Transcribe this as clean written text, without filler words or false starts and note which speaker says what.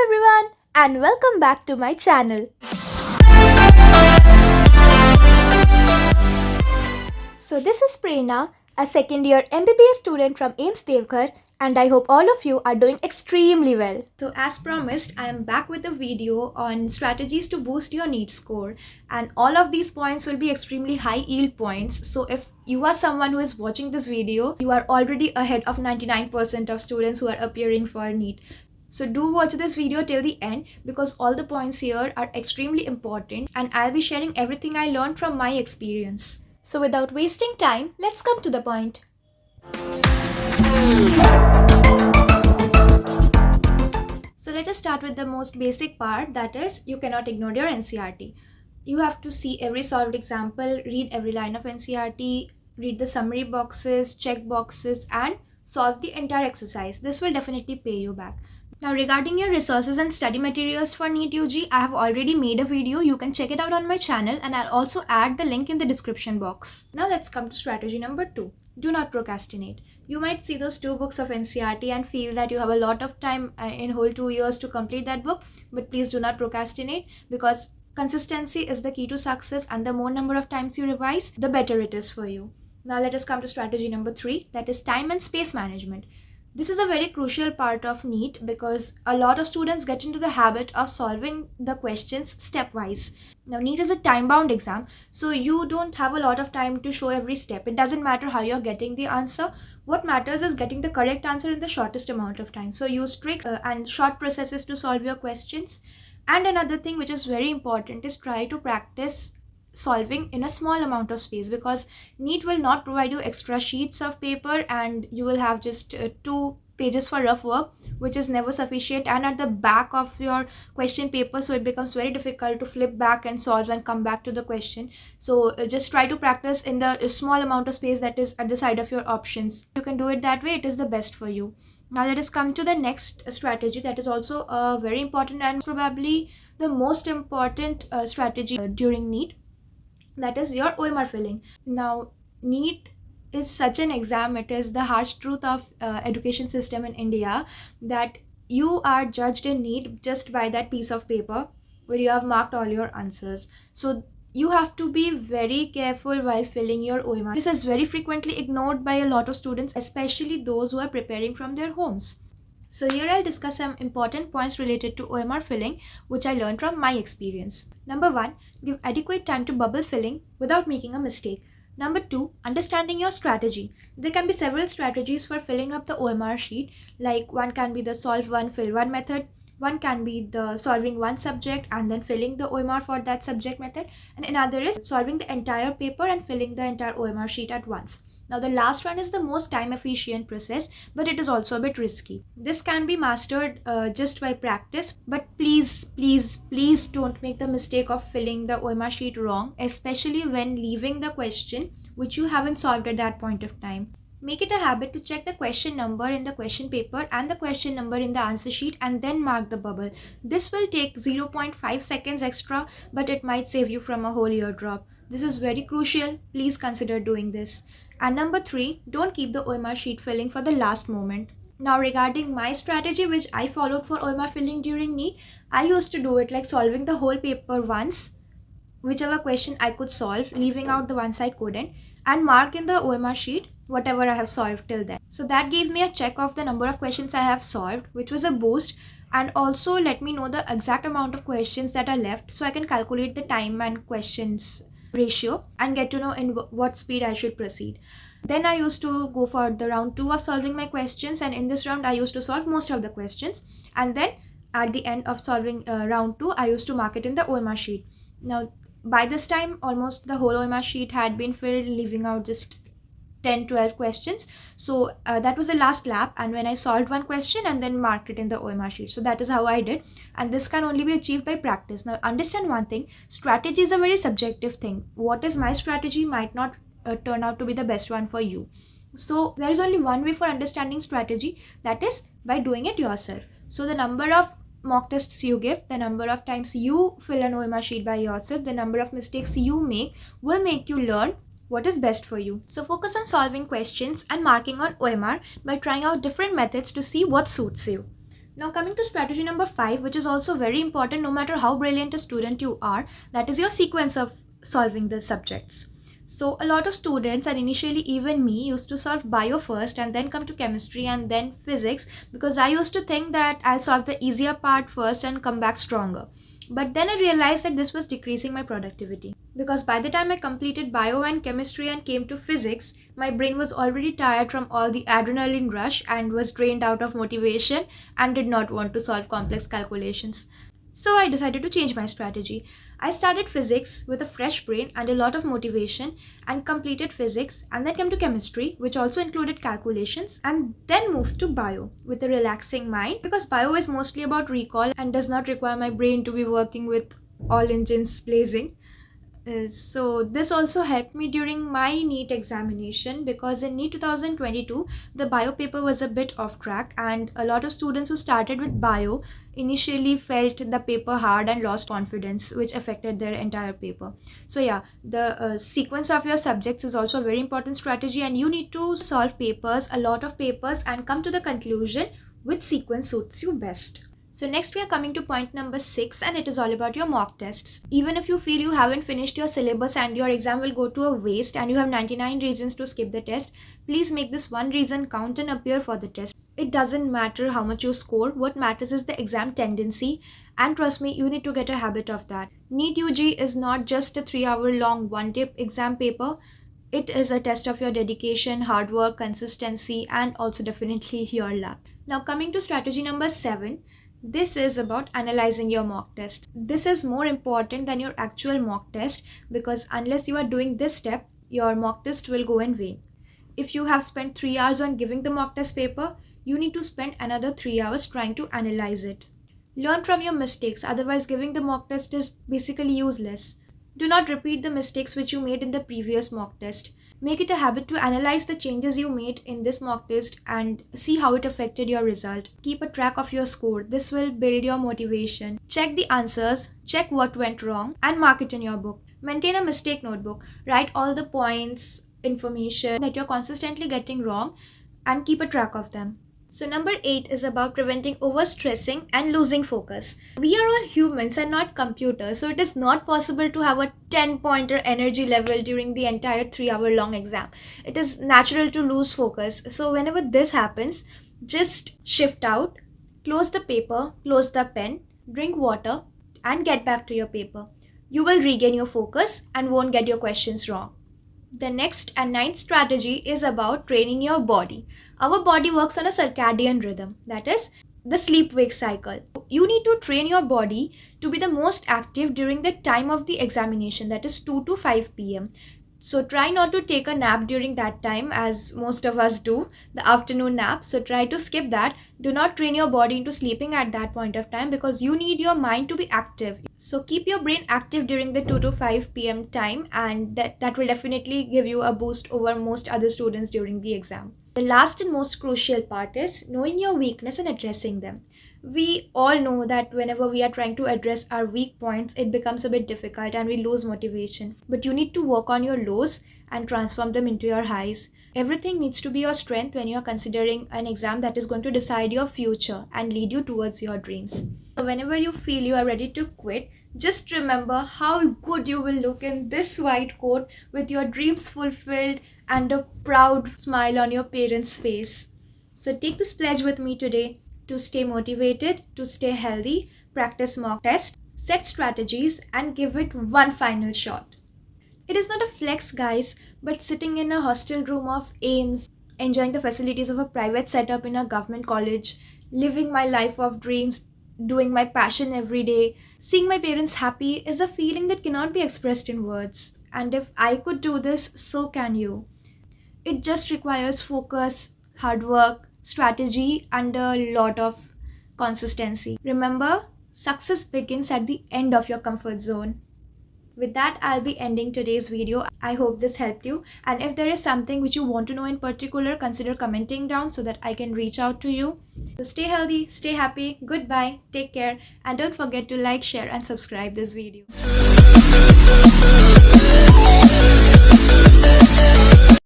Speaker 1: everyone, and welcome back to my channel. So this is Prerona, a second year MBBS student from AIIMS Deoghar, and I hope all of you are doing extremely well. So as promised, I am back with a video on strategies to boost your NEET score, and all of these points will be extremely high yield points. So if you are someone who is watching this video, you are already ahead of 99% of students who are appearing for NEET. So do watch this video till the end because all the points here are extremely important and I'll be sharing everything I learned from my experience. So without wasting time, let's come to the point. So let us start with the most basic part, that is, you cannot ignore your NCERT. You have to see every solved example, read every line of NCERT, read the summary boxes, check boxes, and solve the entire exercise. This will definitely pay you back. Now regarding your resources and study materials for NEET UG, I have already made a video. You can check it out on my channel and I'll also add the link in the description box. Now let's come to strategy number 2. Do not procrastinate. You might see those 2 books of NCERT and feel that you have a lot of time in whole 2 years to complete that book, but please do not procrastinate because consistency is the key to success, and the more number of times you revise, the better it is for you. Now let us come to strategy number 3, that is time and space management. This is a very crucial part of NEET because a lot of students get into the habit of solving the questions stepwise. Now NEET is a time-bound exam, so you don't have a lot of time to show every step. It doesn't matter how you're getting the answer. What matters is getting the correct answer in the shortest amount of time. So use tricks and short processes to solve your questions. And another thing which is very important is try to practice solving in a small amount of space because NEET will not provide you extra sheets of paper and you will have just 2 pages for rough work, which is never sufficient, and at the back of your question paper, so it becomes very difficult to flip back and solve and come back to the question. So just try to practice in the small amount of space that is at the side of your options. You can do it that way, it is the best for you. Now let us come to the next strategy that is also very important and probably the most important strategy during NEET. That is your OMR filling. Now, NEET is such an exam, it is the harsh truth of education system in India that you are judged in NEET just by that piece of paper where you have marked all your answers. So you have to be very careful while filling your OMR. This is very frequently ignored by a lot of students, especially those who are preparing from their homes. So here I'll discuss some important points related to OMR filling which I learned from my experience. Number 1, give adequate time to bubble filling without making a mistake. Number 2, understanding your strategy. There can be several strategies for filling up the OMR sheet, like one can be the solve one, fill one method. One can be the solving one subject and then filling the OMR for that subject method, and another is solving the entire paper and filling the entire OMR sheet at once. Now the last one is the most time efficient process, but it is also a bit risky. This can be mastered just by practice, but please don't make the mistake of filling the OMR sheet wrong, especially when leaving the question which you haven't solved at that point of time. Make it a habit to check the question number in the question paper and the question number in the answer sheet and then mark the bubble. This will take 0.5 seconds extra, but it might save you from a whole year drop. This is very crucial. Please consider doing this. And number 3, don't keep the OMR sheet filling for the last moment. Now regarding my strategy which I followed for OMR filling during NEET, I used to do it like solving the whole paper once, whichever question I could solve, leaving out the ones I couldn't, and mark in the OMR sheet whatever I have solved till then. So that gave me a check of the number of questions I have solved, which was a boost, and also let me know the exact amount of questions that are left so I can calculate the time and questions ratio and get to know in what speed I should proceed. Then I used to go for the round 2 of solving my questions, and in this round I used to solve most of the questions, and then at the end of solving round 2 I used to mark it in the OMR sheet. Now by this time almost the whole OMR sheet had been filled, leaving out just 10-12 questions. So that was the last lap, and when I solved one question and then marked it in the OMR sheet. So that is how I did, and this can only be achieved by practice. Now understand one thing, strategy is a very subjective thing. What is my strategy might not turn out to be the best one for you. So there is only one way for understanding strategy, that is by doing it yourself. So the number of mock tests you give, the number of times you fill an OMR sheet by yourself, the number of mistakes you make will make you learn what is best for you. So focus on solving questions and marking on OMR by trying out different methods to see what suits you. Now coming to strategy number 5, which is also very important no matter how brilliant a student you are, that is your sequence of solving the subjects. So a lot of students, and initially even me, used to solve bio first and then come to chemistry and then physics, because I used to think that I'll solve the easier part first and come back stronger. But then I realized that this was decreasing my productivity, because by the time I completed bio and chemistry and came to physics, my brain was already tired from all the adrenaline rush and was drained out of motivation and did not want to solve complex calculations. So I decided to change my strategy. I started physics with a fresh brain and a lot of motivation and completed physics, and then came to chemistry, which also included calculations, and then moved to bio with a relaxing mind, because bio is mostly about recall and does not require my brain to be working with all engines blazing. So this also helped me during my NEET examination, because in NEET 2022 the bio paper was a bit off track, and a lot of students who started with bio initially felt the paper hard and lost confidence, which affected their entire paper. So yeah, the sequence of your subjects is also a very important strategy, and you need to solve papers, a lot of papers, and come to the conclusion which sequence suits you best. So next we are coming to point number 6, and it is all about your mock tests. Even if you feel you haven't finished your syllabus and your exam will go to a waste and you have 99 reasons to skip the test, please make this one reason count and appear for the test. It doesn't matter how much you score, what matters is the exam tendency, and trust me, you need to get a habit of that. NEET UG is not just a 3-hour long one-day exam paper. It is a test of your dedication, hard work, consistency, and also definitely your luck. Now coming to strategy number 7, this is about analyzing your mock test. This is more important than your actual mock test, because unless you are doing this step, your mock test will go in vain. If you have spent 3 hours on giving the mock test paper, you need to spend another 3 hours trying to analyze it. Learn from your mistakes, otherwise giving the mock test is basically useless. Do not repeat the mistakes which you made in the previous mock test. Make it a habit to analyze the changes you made in this mock test and see how it affected your result. Keep a track of your score. This will build your motivation. Check the answers, check what went wrong, and mark it in your book. Maintain a mistake notebook. Write all the points, information that you're consistently getting wrong, and keep a track of them. So number 8 is about preventing overstressing and losing focus. We are all humans and not computers, so it is not possible to have a 10-pointer energy level during the entire 3-hour long exam. It is natural to lose focus. So whenever this happens, just shift out, close the paper, close the pen, drink water, and get back to your paper. You will regain your focus and won't get your questions wrong. The next and 9th strategy is about training your body. Our body works on a circadian rhythm, that is the sleep-wake cycle. You need to train your body to be the most active during the time of the examination, that is 2 to 5 p.m. So try not to take a nap during that time, as most of us do, the afternoon nap. So try to skip that. Do not train your body into sleeping at that point of time, because you need your mind to be active. So keep your brain active during the 2 to 5 p.m. time, and that will definitely give you a boost over most other students during the exam. The last and most crucial part is knowing your weakness and addressing them. We all know that whenever we are trying to address our weak points, it becomes a bit difficult and we lose motivation. But you need to work on your lows and transform them into your highs. Everything needs to be your strength when you are considering an exam that is going to decide your future and lead you towards your dreams. So whenever you feel you are ready to quit, just remember how good you will look in this white coat with your dreams fulfilled and a proud smile on your parents' face. So take this pledge with me today to stay motivated, to stay healthy, practice mock tests, set strategies, and give it one final shot. It is not a flex, guys, but sitting in a hostel room of AIIMS, enjoying the facilities of a private setup in a government college, living my life of dreams, doing my passion every day, seeing my parents happy is a feeling that cannot be expressed in words. And if I could do this, so can you. It just requires focus, hard work, strategy, and a lot of consistency. Remember, success begins at the end of your comfort zone. With that, I'll be ending today's video. I hope this helped you. And if there is something which you want to know in particular, consider commenting down so that I can reach out to you. So stay healthy, stay happy, goodbye, take care, and don't forget to like, share, and subscribe this video.